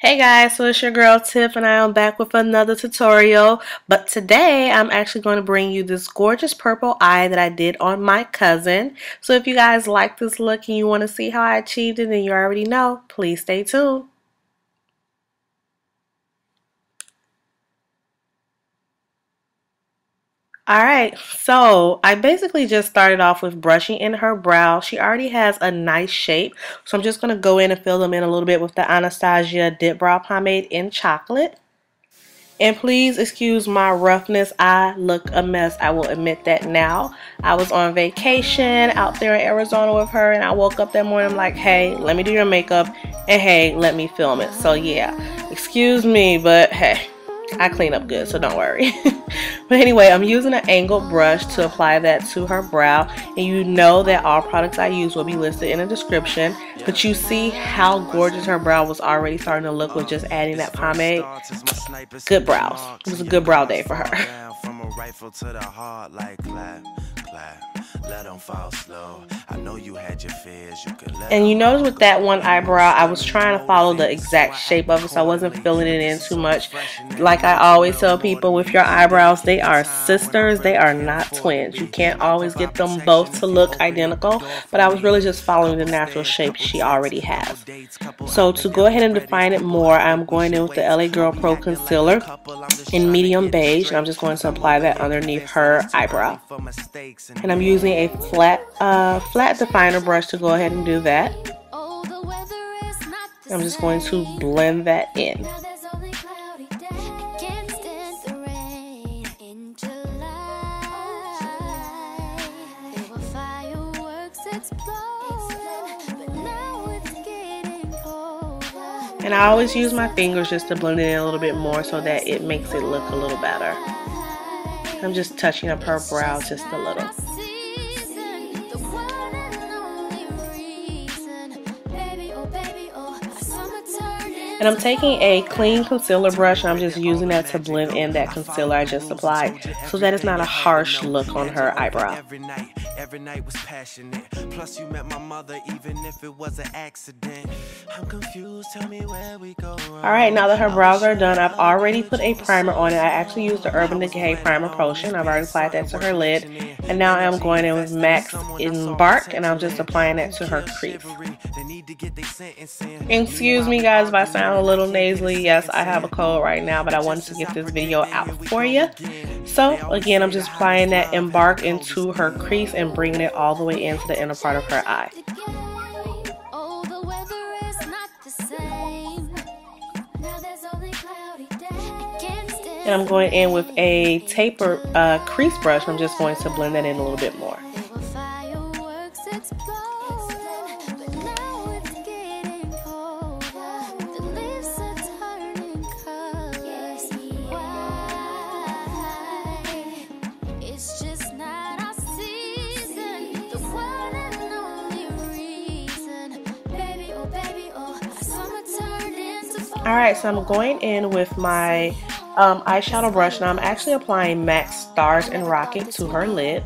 Hey guys, so it's your girl Tiff and I am back with another tutorial, but today I'm actually going to bring you this gorgeous purple eye that I did on my cousin. So if you guys like this look and you want to see how I achieved it, then you already know, please stay tuned. Alright, so I basically just started off with brushing in her brow. She already has a nice shape, so I'm just going to go in and fill them in a little bit with the Anastasia Dipbrow Pomade in chocolate. And please excuse my roughness. I look a mess. I will admit that now. I was on vacation out there in Arizona with her, and I woke up that morning, I'm like, hey, let me do your makeup, and hey, let me film it. So yeah, excuse me, but hey, I clean up good, so don't worry. But anyway, I'm using an angled brush to apply that to her brow, and you know that all products I use will be listed in the description. But you see how gorgeous her brow was already starting to look with just adding that pomade. Good brows. It was a good brow day for her. And you notice with that one eyebrow, I was trying to follow the exact shape of it, so I wasn't filling it in too much. Like I always tell people, with your eyebrows, they are sisters, they are not twins. You can't always get them both to look identical, but I was really just following the natural shape she already has. So to go ahead and define it more, I'm going in with the LA Girl Pro Concealer in medium beige, and I'm just going to apply that underneath her eyebrow. And I'm using a flat definer brush to go ahead and do that. I'm just going to blend that in. And I always use my fingers just to blend it in a little bit more so that it makes it look a little better. I'm just touching up her brow just a little. And I'm taking a clean concealer brush and I'm just using that to blend in that concealer I just applied so that it's not a harsh look on her eyebrow. Every night was passionate. Plus you met my mother even if it was an accident. I'm confused, tell me where we go. Alright, now that her brows are done, I've already put a primer on it. I actually used the Urban Decay Primer Potion. I've already applied that to her lid. And now I'm going in with MAC's Embark and I'm just applying that to her crease. Excuse me guys if I sound a little nasally. Yes, I have a cold right now, but I wanted to get this video out for you. So again, I'm just applying that Embark into her crease and bringing it all the way into the inner part of her eye. And I'm going in with a taper crease brush. I'm just going to blend that in a little bit more. Alright, so I'm going in with my eyeshadow brush. Now I'm actually applying MAC's Stars and Rocket to her lid.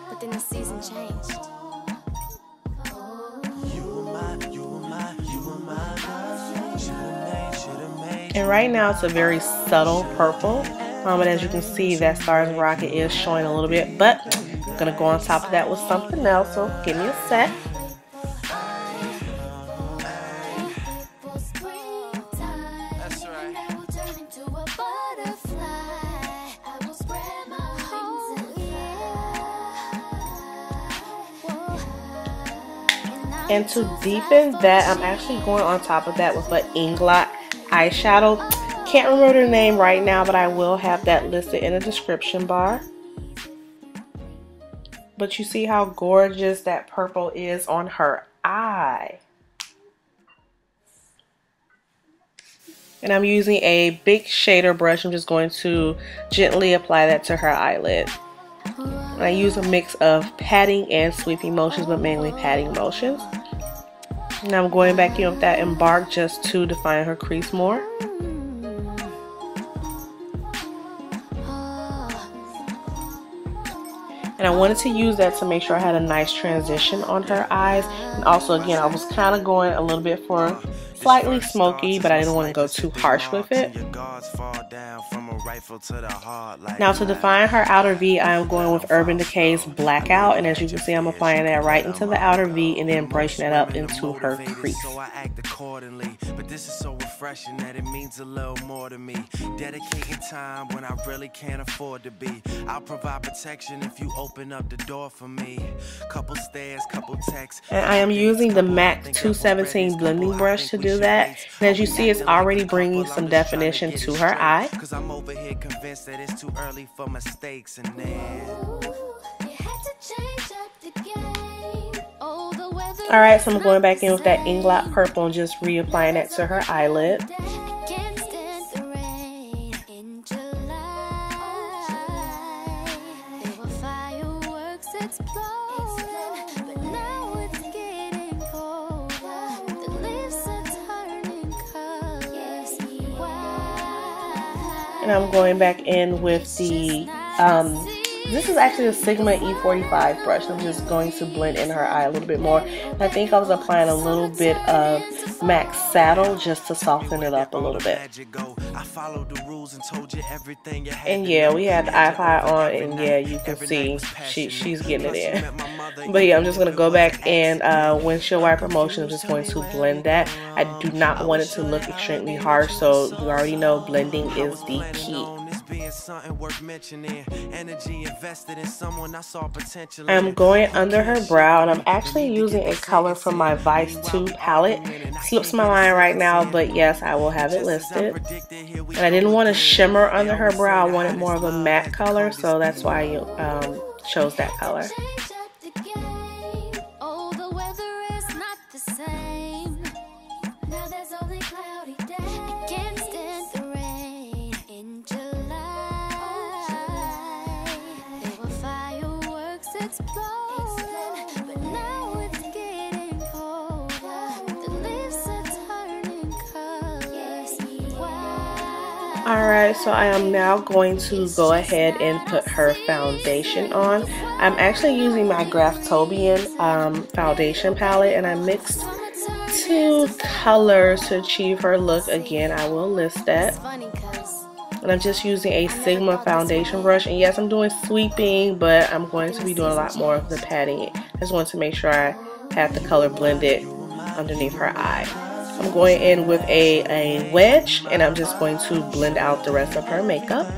But then the season changed. And right now it's a very subtle purple. But as you can see, that Stars and Rocket is showing a little bit. But I'm going to go on top of that with something else, so give me a sec. And to deepen that, I'm actually going on top of that with an Inglot eyeshadow. Can't remember the name right now, but I will have that listed in the description bar. But you see how gorgeous that purple is on her eye. And I'm using a big shader brush. I'm just going to gently apply that to her eyelid. And I use a mix of patting and sweeping motions, but mainly patting motions. Now I'm going back in with that Embark just to define her crease more. And I wanted to use that to make sure I had a nice transition on her eyes. And also, again, I was kind of going a little bit for slightly smoky, but I didn't want to go too harsh with it. Now to define her outer V, I am going with Urban Decay's Blackout, and as you can see, I'm applying that right into the outer V and then brushing it up into her crease. But this is so refreshing that it means a little more to me. Dedicating time when I really can't afford to be. I'll provide protection if you open up the door for me. Couple stairs, couple texts. And I am using the MAC 217 blending brush to do that. And as you see, it's already bringing some definition to her eye. Cause I'm over here convinced that it's too early for mistakes, and then alright, so I'm going back in with that Inglot purple and just reapplying that to her eyelid. And I'm going back in with the, this is actually a Sigma E45 brush. I'm just going to blend in her eye a little bit more. I think I was applying a little bit of MAC Saddle just to soften it up a little bit. And yeah, we had the eye on, and yeah, you can see she's getting it in. But yeah, I'm just going to go back and windshield wiper motion. I'm just going to blend that. I do not want it to look extremely harsh, so you already know blending is the key. I'm going under her brow, and I'm actually using a color from my Vice 2 palette. Slips my mind right now, but yes, I will have it listed. And I didn't want to shimmer under her brow. I wanted more of a matte color, so that's why I chose that color. Alright, so I am now going to go ahead and put her foundation on. I'm actually using my Graftobian foundation palette, and I mixed 2 colors to achieve her look. Again, I will list that. And I'm just using a Sigma foundation brush. And yes, I'm doing sweeping, but I'm going to be doing a lot more of the patting. I just want to make sure I have the color blended underneath her eye. I'm going in with a wedge, and I'm just going to blend out the rest of her makeup.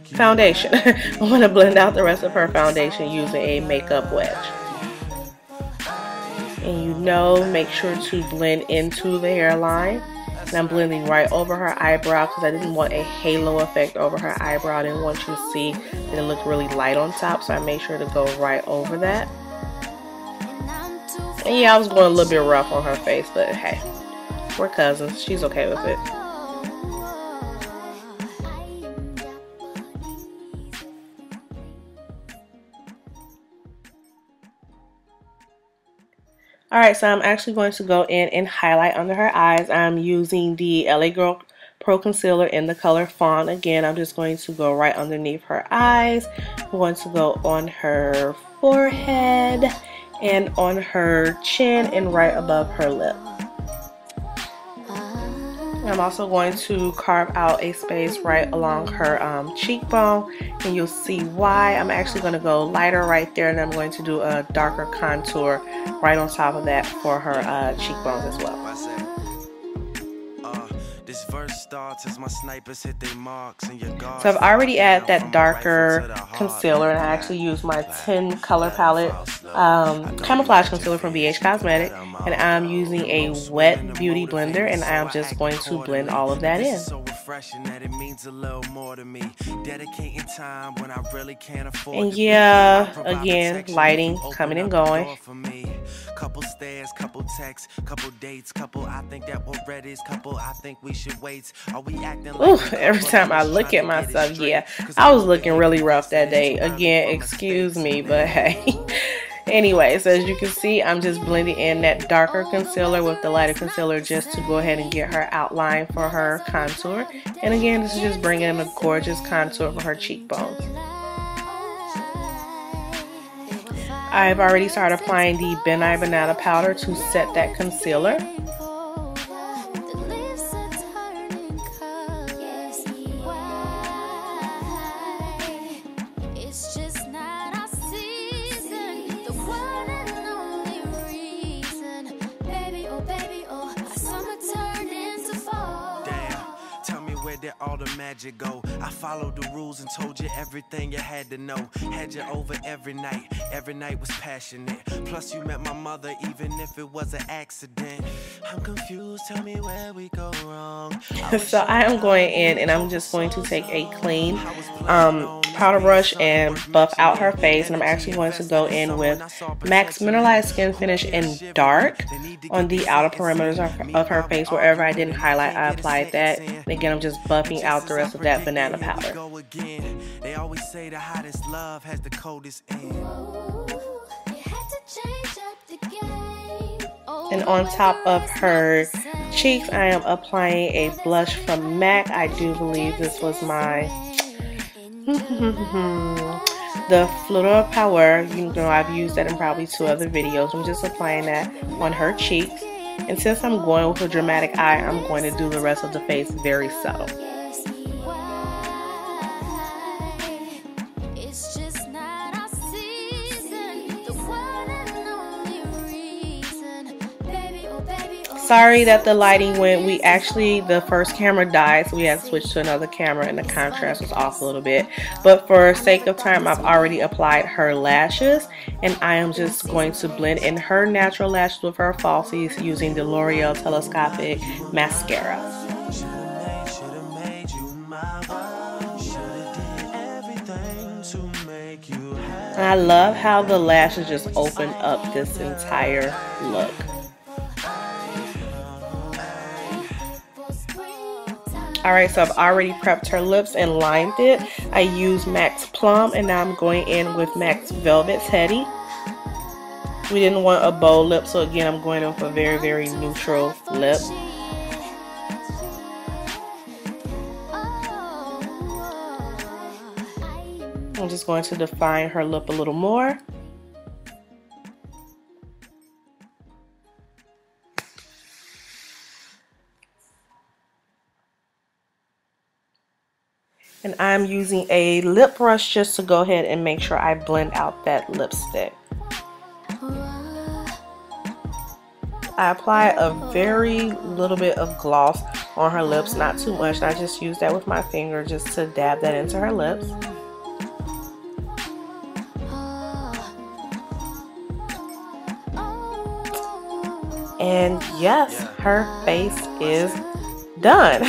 Foundation. I'm going to blend out the rest of her foundation using a makeup wedge. And you know, make sure to blend into the hairline. And I'm blending right over her eyebrow because I didn't want a halo effect over her eyebrow. I didn't want you to see that it looked really light on top, so I made sure to go right over that. And yeah, I was going a little bit rough on her face, but hey, we're cousins. She's okay with it. Alright, so I'm actually going to go in and highlight under her eyes. I'm using the LA Girl Pro Concealer in the color Fawn. Again, I'm just going to go right underneath her eyes. I'm going to go on her forehead and on her chin and right above her lip. I'm also going to carve out a space right along her cheekbone, and you'll see why. I'm actually going to go lighter right there, and I'm going to do a darker contour right on top of that for her cheekbones as well. So I've already added that darker concealer, and I actually used my 10 color palette camouflage concealer from Cosmetics, and I'm using a wet beauty blender, and I'm just going to blend all of that in. And yeah, again, lighting coming and going. Couple stairs, couple texts, couple dates, couple I think that we're ready, couple I think we should wait. Are we acting like every time I look at myself, yeah, I was looking really rough that day. Again, excuse me, but hey. Anyway, so as you can see, I'm just blending in that darker concealer with the lighter concealer just to go ahead and get her outline for her contour. And again, this is just bringing in a gorgeous contour for her cheekbones. I've already started applying the Nye Banana Powder to set that concealer. Where did all the magic go? I followed the rules and told you everything you had to know. Had you over every night was passionate. Plus you met my mother even if it was an accident. I'm confused, tell me where we go wrong. So I am going in and I'm just going to take a clean powder brush and buff out her face, and I'm actually going to go in with MAC's Mineralized Skin Finish in Dark on the outer perimeters of her face. Wherever I didn't highlight, I applied that. And again, I'm just buffing out the rest of that banana powder. They always say the hottest love has the coldest end. And on top of her cheeks, I am applying a blush from MAC. I do believe this was my the Loreal Power. You know, I've used that in probably 2 other videos. I'm just applying that on her cheeks. And since I'm going with a dramatic eye, I'm going to do the rest of the face very subtle. Sorry that the lighting went. The first camera died, so we had to switch to another camera and the contrast was off a little bit. But for sake of time, I've already applied her lashes, and I am just going to blend in her natural lashes with her falsies using the Loreal Telescopic Mascara. And I love how the lashes just open up this entire look. Alright, so I've already prepped her lips and lined it. I used MAC's Plum, and now I'm going in with MAC's Velvet's Hetty. We didn't want a bold lip, so again, I'm going in with a very, very neutral lip. I'm just going to define her lip a little more. And I'm using a lip brush just to go ahead and make sure I blend out that lipstick. I apply a very little bit of gloss on her lips, not too much. And I just use that with my finger just to dab that into her lips. And yes, her face is done.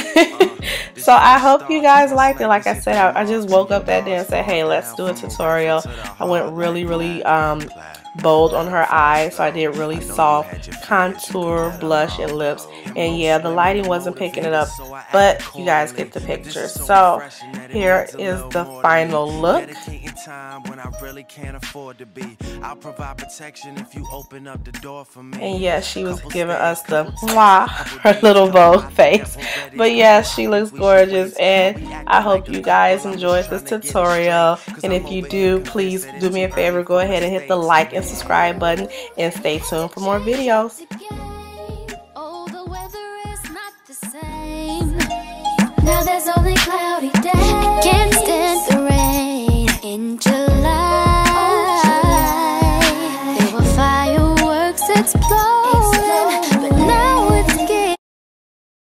So I hope you guys liked it. Like I said, I just woke up that day and said, hey, let's do a tutorial. I went really bold on her eyes, so I did really soft contour, blush, and lips. And yeah, the lighting wasn't picking it up, but you guys get the picture. So here is the final look. And yes, she was giving us the mwah, her little bold face. But yes, she looks gorgeous, and I hope you guys enjoyed this tutorial. And if you do, please do me a favor, go ahead and hit the like and subscribe button, and stay tuned for more videos. Now there's only clouds.